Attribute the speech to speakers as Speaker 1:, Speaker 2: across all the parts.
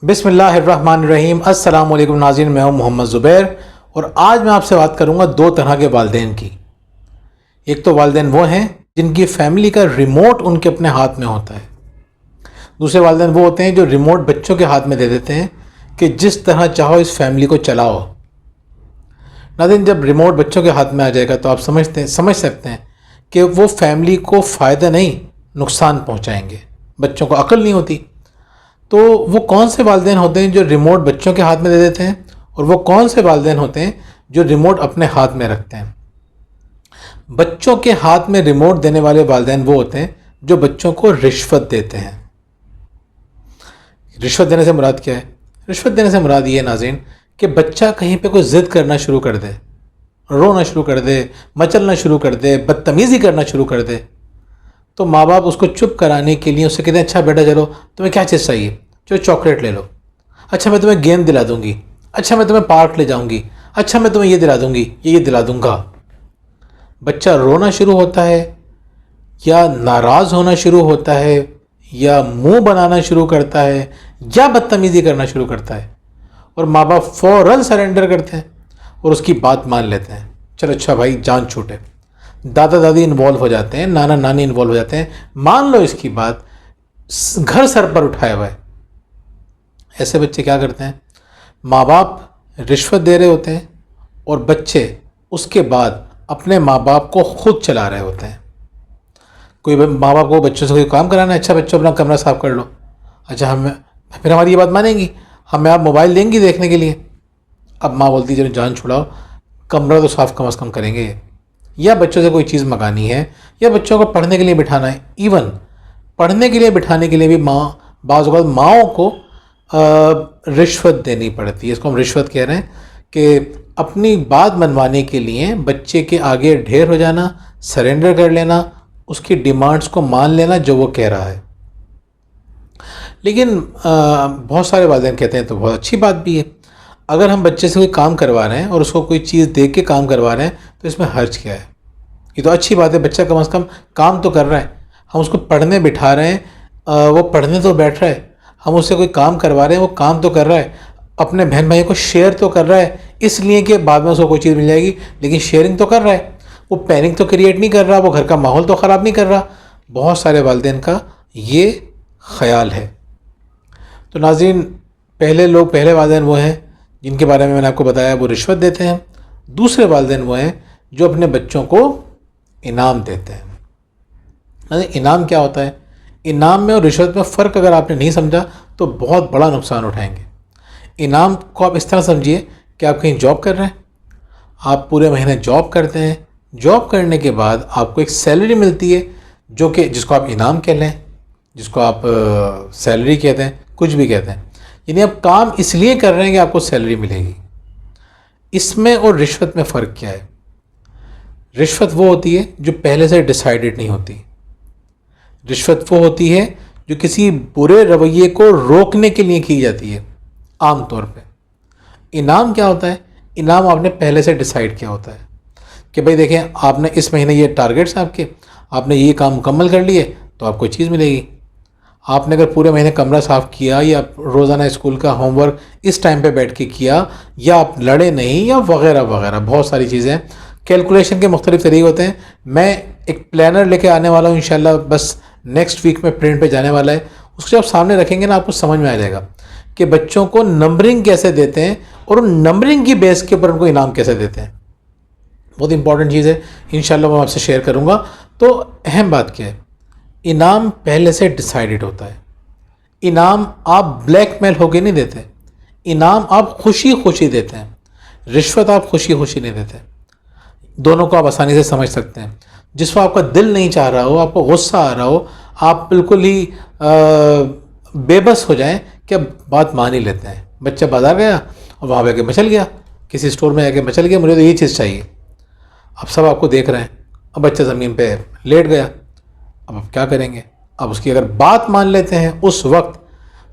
Speaker 1: بسم اللہ الرحمن الرحیم۔ السلام علیکم ناظرین، میں ہوں محمد زبیر اور آج میں آپ سے بات کروں گا دو طرح کے والدین کی۔ ایک تو والدین وہ ہیں جن کی فیملی کا ریموٹ ان کے اپنے ہاتھ میں ہوتا ہے، دوسرے والدین وہ ہوتے ہیں جو ریموٹ بچوں کے ہاتھ میں دے دیتے ہیں کہ جس طرح چاہو اس فیملی کو چلاؤ۔ ناظرین، جب ریموٹ بچوں کے ہاتھ میں آ جائے گا تو آپ سمجھ سکتے ہیں کہ وہ فیملی کو فائدہ نہیں نقصان پہنچائیں گے۔ بچوں کو عقل نہیں ہوتی، تو وہ کون سے والدین ہوتے ہیں جو ریموٹ بچوں کے ہاتھ میں دے دیتے ہیں، اور وہ کون سے والدین ہوتے ہیں جو ریموٹ اپنے ہاتھ میں رکھتے ہیں؟ بچوں کے ہاتھ میں ریموٹ دینے والے والدین وہ ہوتے ہیں جو بچوں کو رشوت دیتے ہیں۔ رشوت دینے سے مراد کیا ہے؟ رشوت دینے سے مراد یہ ہے ناظرین کہ بچہ کہیں پہ کوئی ضد کرنا شروع کر دے، رونا شروع کر دے، مچلنا شروع کر دے، بدتمیزی کرنا شروع کر دے، تو ماں باپ اس کو چپ کرانے کے لیے اسے کہتے ہیں اچھا بیٹا چلو تمہیں کیا چیز چاہیے، چلو چاکلیٹ لے لو، اچھا میں تمہیں گیند دلا دوں گی، اچھا میں تمہیں پارک لے جاؤں گی، اچھا میں تمہیں یہ دلا دوں گی، یہ دلا دوں گا۔ بچہ رونا شروع ہوتا ہے یا ناراض ہونا شروع ہوتا ہے یا منہ بنانا شروع کرتا ہے یا بدتمیزی کرنا شروع کرتا ہے، اور ماں باپ فوراً سرنڈر کرتے ہیں اور اس کی بات مان لیتے ہیں، چلو اچھا بھائی جان چھوٹے۔ دادا دادی انوالو ہو جاتے ہیں، نانا نانی انوالو ہو جاتے ہیں، مان لو اس کی بات، گھر سر پر اٹھائے ہوئے۔ ایسے بچے کیا کرتے ہیں؟ ماں باپ رشوت دے رہے ہوتے ہیں اور بچے اس کے بعد اپنے ماں باپ کو خود چلا رہے ہوتے ہیں۔ کوئی ماں باپ کو بچوں سے کوئی کام کرانا ہے، اچھا بچوں اپنا کمرہ صاف کر لو، اچھا پھر ہماری یہ بات مانیں گی، ہمیں آپ موبائل دیں گی دیکھنے کے لیے؟ اب ماں بولتی چلو جان چھڑاؤ، کمرہ تو صاف کم از کم کریں گے۔ یا بچوں سے کوئی چیز منگانی ہے یا بچوں کو پڑھنے کے لیے بٹھانا ہے، ایون پڑھنے کے لیے بٹھانے کے لیے بھی بعض اوقات ماؤں کو رشوت دینی پڑتی ہے۔ اس کو ہم رشوت کہہ رہے ہیں کہ اپنی بات منوانے کے لیے بچے کے آگے ڈھیر ہو جانا، سرنڈر کر لینا، اس کی ڈیمانڈز کو مان لینا جو وہ کہہ رہا ہے۔ لیکن بہت سارے والدین کہتے ہیں تو بہت اچھی بات بھی ہے، اگر ہم بچے سے کوئی کام کروا رہے ہیں اور اس کو کوئی چیز دے کے کام کروا رہے ہیں تو اس میں حرج کیا ہے؟ یہ تو اچھی بات ہے، بچہ کم از کم کام تو کر رہا ہے، ہم اس کو پڑھنے بٹھا رہے ہیں، وہ پڑھنے تو بیٹھ رہا ہے، ہم اس سے کوئی کام کروا رہے ہیں، وہ کام تو کر رہا ہے، اپنے بہن بھائیوں کو شیئر تو کر رہا ہے، اس لیے کہ بعد میں اس کو کوئی چیز مل جائے گی، لیکن شیئرنگ تو کر رہا ہے، وہ پینک تو کریٹ نہیں کر رہا، وہ گھر کا ماحول تو خراب نہیں کر رہا۔ بہت سارے والدین کا یہ خیال ہے۔ تو ناظرین، پہلے والدین وہ ہیں جن کے بارے میں نے آپ کو بتایا وہ رشوت دیتے ہیں، دوسرے والدین وہ ہیں جو اپنے بچوں کو انعام دیتے ہیں۔ انعام کیا ہوتا ہے؟ انعام میں اور رشوت میں فرق اگر آپ نے نہیں سمجھا تو بہت بڑا نقصان اٹھائیں گے۔ انعام کو آپ اس طرح سمجھیے کہ آپ کہیں جاب کر رہے ہیں، آپ پورے مہینے جاب کرتے ہیں، جاب کرنے کے بعد آپ کو ایک سیلری ملتی ہے جو کہ جس کو آپ انعام کہہ لیں، جس کو آپ سیلری کہتے ہیں، کچھ بھی کہتے ہیں، یعنی آپ کام اس لیے کر رہے ہیں کہ آپ کو سیلری ملے گی۔ اس میں اور رشوت میں فرق کیا ہے؟ رشوت وہ ہوتی ہے جو پہلے سے ڈیسائیڈڈ نہیں ہوتی، رشوت وہ ہوتی ہے جو کسی برے رویے کو روکنے کے لیے کی جاتی ہے عام طور پہ۔ انعام کیا ہوتا ہے؟ انعام آپ نے پہلے سے ڈیسائیڈ کیا ہوتا ہے کہ بھئی دیکھیں آپ نے اس مہینے یہ ٹارگیٹس آپ کے، آپ نے یہ کام مکمل کر لیے تو آپ کو چیز ملے گی۔ آپ نے اگر پورے مہینے کمرہ صاف کیا یا روزانہ اسکول کا ہوم ورک اس ٹائم پہ بیٹھ کے کیا، یا آپ لڑے نہیں، یا وغیرہ وغیرہ بہت ساری چیزیں، کیلکولیشن کے مختلف طریقے ہوتے ہیں۔ میں ایک پلانر لے کے آنے والا ہوں انشاءاللہ، بس نیکسٹ ویک میں پرنٹ پہ جانے والا ہے، اس کو جب سامنے رکھیں گے نا آپ کو سمجھ میں آ جائے گا کہ بچوں کو نمبرنگ کیسے دیتے ہیں اور ان نمبرنگ کی بیس کے اوپر ان کو انعام کیسے دیتے ہیں۔ بہت امپورٹنٹ چیز ہے، انشاءاللہ میں آپ سے شیئر کروں گا۔ تو اہم بات کیا ہے؟ انعام پہلے سے ڈیسائیڈڈ ہوتا ہے۔ انعام آپ بلیک میل ہو کے نہیں دیتے، انعام آپ خوشی خوشی دیتے ہیں۔ رشوت آپ خوشی خوشی نہیں دیتے۔ دونوں کو آپ آسانی سے سمجھ سکتے ہیں۔ جس وقت آپ کا دل نہیں چاہ رہا ہو، آپ کو غصہ آ رہا ہو، آپ بالکل ہی بے بس ہو جائیں کہ اب بات مان ہی لیتے ہیں۔ بچہ بازار گیا اور وہاں پہ آ کے مچل گیا، کسی اسٹور میں آ کے مچل گیا، مجھے تو یہ چیز چاہیے۔ اب سب آپ کو دیکھ رہے ہیں، اب بچہ زمین پہ لیٹ گیا، اب آپ کیا کریں گے؟ اب اس کی اگر بات مان لیتے ہیں اس وقت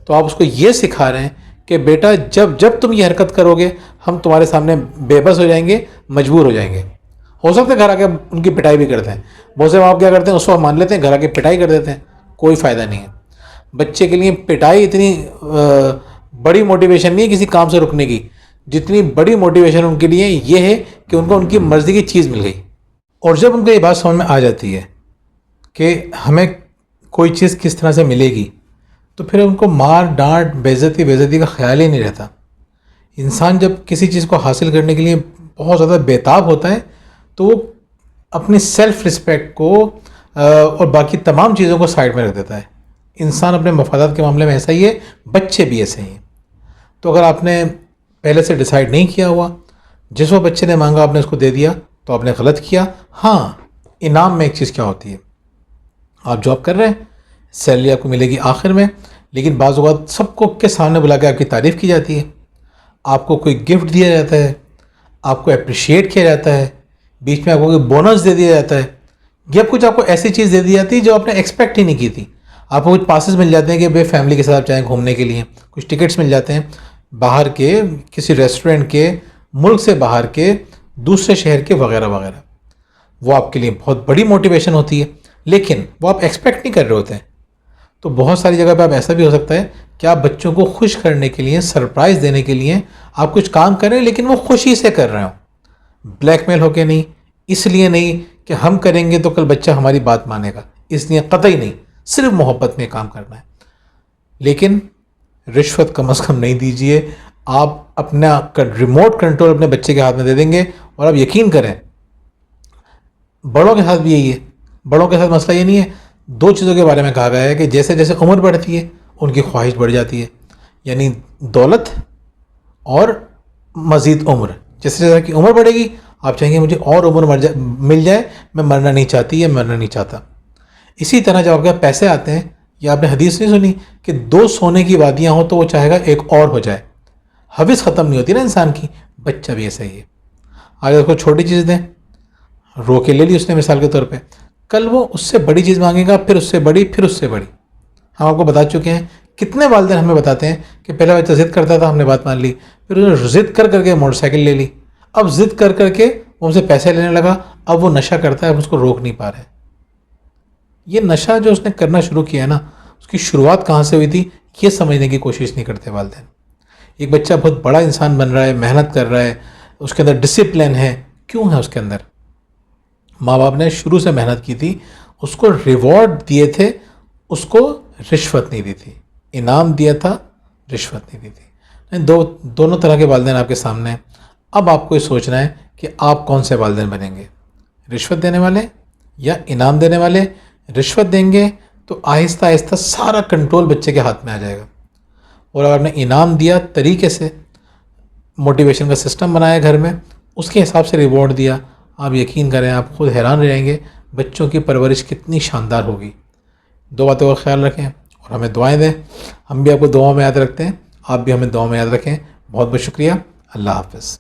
Speaker 1: تو آپ اس کو یہ سکھا رہے ہیں کہ بیٹا جب تم یہ حرکت کرو گے ہم تمہارے سامنے بے بس ہو جائیں گے، مجبور ہو جائیں گے۔ ہو سکتا ہے گھر آ کے ان کی پٹائی بھی کرتے ہیں، بہت سے ماں باپ کیا کرتے ہیں اس وقت مان لیتے ہیں، گھر آ کے پٹائی کر دیتے ہیں، کوئی فائدہ نہیں ہے۔ بچے کے لیے پٹائی اتنی بڑی موٹیویشن نہیں ہے کسی کام سے رکنے کی، جتنی بڑی موٹیویشن ان کے لیے یہ ہے کہ ان کو ان کی مرضی کی چیز مل گئی. اور جب ان کو یہ بات سمجھ میں آ جاتی ہے کہ ہمیں کوئی چیز کس طرح سے ملے گی، تو پھر ان کو مار ڈانٹ بےعزتی کا خیال ہی نہیں رہتا. انسان جب کسی چیز کو حاصل کرنے کے لیے بہت زیادہ بےتاب ہوتا ہے تو وہ اپنی سیلف رسپیکٹ کو اور باقی تمام چیزوں کو سائڈ میں رکھ دیتا ہے. انسان اپنے مفادات کے معاملے میں ایسا ہی ہے، بچے بھی ایسے ہی ہیں. تو اگر آپ نے پہلے سے ڈیسائیڈ نہیں کیا ہوا، جس وہ بچے نے مانگا آپ نے اس کو دے دیا تو آپ نے غلط کیا. ہاں، انعام میں ایک چیز کیا ہوتی ہے، آپ جاب کر رہے ہیں، سیلری آپ کو ملے گی آخر میں، لیکن بعض اوقات سب کو کے سامنے بلا کے آپ کی تعریف کی جاتی ہے، آپ کو کوئی گفٹ دیا جاتا ہے، آپ کو اپریشیٹ کیا جاتا ہے، بیچ میں آپ کو کوئی بونس دے دیا جاتا ہے، یا کچھ آپ کو ایسی چیز دے دی جاتی ہے جو آپ نے ایکسپیکٹ ہی نہیں کی تھی. آپ کو کچھ پاسز مل جاتے ہیں کہ بھائی فیملی کے ساتھ آپ چاہیں گھومنے کے لیے، کچھ ٹکٹس مل جاتے ہیں باہر کے کسی ریسٹورنٹ کے، ملک سے باہر کے، دوسرے شہر کے، وغیرہ وغیرہ. وہ آپ کے لیے بہت بڑی موٹیویشن ہوتی ہے، لیکن وہ آپ ایکسپیکٹ نہیں کر رہے ہوتے ہیں. تو بہت ساری جگہ پہ آپ ایسا بھی ہو سکتا ہے کہ آپ بچوں کو خوش کرنے کے لیے، سرپرائز دینے کے لیے آپ کچھ کام کریں، لیکن وہ خوشی سے کر رہے ہوں، بلیک میل ہو کے نہیں، اس لیے نہیں کہ ہم کریں گے تو کل بچہ ہماری بات مانے گا، اس لیے قطعی نہیں، صرف محبت میں کام کرنا ہے. لیکن رشوت کم از کم نہیں دیجیے. آپ اپنا ریموٹ کنٹرول اپنے بچے کے ہاتھ میں دے دیں گے. اور آپ یقین کریں، بڑوں کے ساتھ بھی یہی ہے. بڑوں کے ساتھ مسئلہ یہ نہیں ہے. 2 چیزوں کے بارے میں کہا گیا ہے کہ جیسے جیسے عمر بڑھتی ہے ان کی خواہش بڑھ جاتی ہے، یعنی دولت اور مزید عمر. جیسے جیسے کہ عمر بڑھے گی آپ چاہیں گے مجھے اور عمر مل جائے، میں مرنا نہیں چاہتی یا مرنا نہیں چاہتا. اسی طرح جب آپ کے پاس پیسے آتے ہیں، یا آپ نے حدیث نہیں سنی کہ 2 سونے کی وادیاں ہوں تو وہ چاہے گا ایک اور ہو جائے. حوث ختم نہیں ہوتی نا انسان کی. بچہ بھی ایسا ہی ہے. آج اس کو چھوٹی چیز دیں، رو کے لے لی اس نے مثال کے طور پہ، کل وہ اس سے بڑی چیز مانگے گا، پھر اس سے بڑی، پھر اس سے بڑی. ہم آپ کو بتا چکے ہیں، کتنے والدین ہمیں بتاتے ہیں کہ پہلے بچہ ضد کرتا تھا، ہم نے بات مان لی، پھر اس نے ضد کر کے موٹر سائیکل لے لی، اب ضد کر کے وہ ہم سے پیسے لینے لگا، اب وہ نشہ کرتا ہے، ہم اس کو روک نہیں پا رہے. یہ نشہ جو اس نے کرنا شروع کیا ہے نا، اس کی شروعات کہاں سے ہوئی تھی یہ سمجھنے کی کوشش نہیں کرتے والدین. ایک بچہ بہت بڑا انسان بن رہا ہے، محنت کر رہا ہے، اس کے اندر ڈسپلن ہے، کیوں ہے اس کے اندر؟ ماں باپ نے شروع سے محنت کی تھی، اس کو ریوارڈ دیے تھے، اس کو رشوت نہیں دی تھی. انعام دیا تھا، رشوت نہیں دی تھی. دونوں طرح کے والدین آپ کے سامنے ہیں. اب آپ کو یہ سوچنا ہے کہ آپ کون سے والدین بنیں گے، رشوت دینے والے یا انعام دینے والے. رشوت دیں گے تو آہستہ آہستہ سارا کنٹرول بچے کے ہاتھ میں آ جائے گا. اور اگر آپ نے انعام دیا طریقے سے، موٹیویشن کا سسٹم بنایا گھر میں، اس کے حساب سے ریوارڈ دیا، آپ یقین کریں آپ خود حیران رہیں گے بچوں کی پرورش کتنی شاندار ہوگی. 2 باتوں کا خیال رکھیں اور ہمیں دعائیں دیں. ہم بھی آپ کو دعاؤں میں یاد رکھتے ہیں، آپ بھی ہمیں دعاؤں میں یاد رکھیں. بہت بہت شکریہ. اللہ حافظ.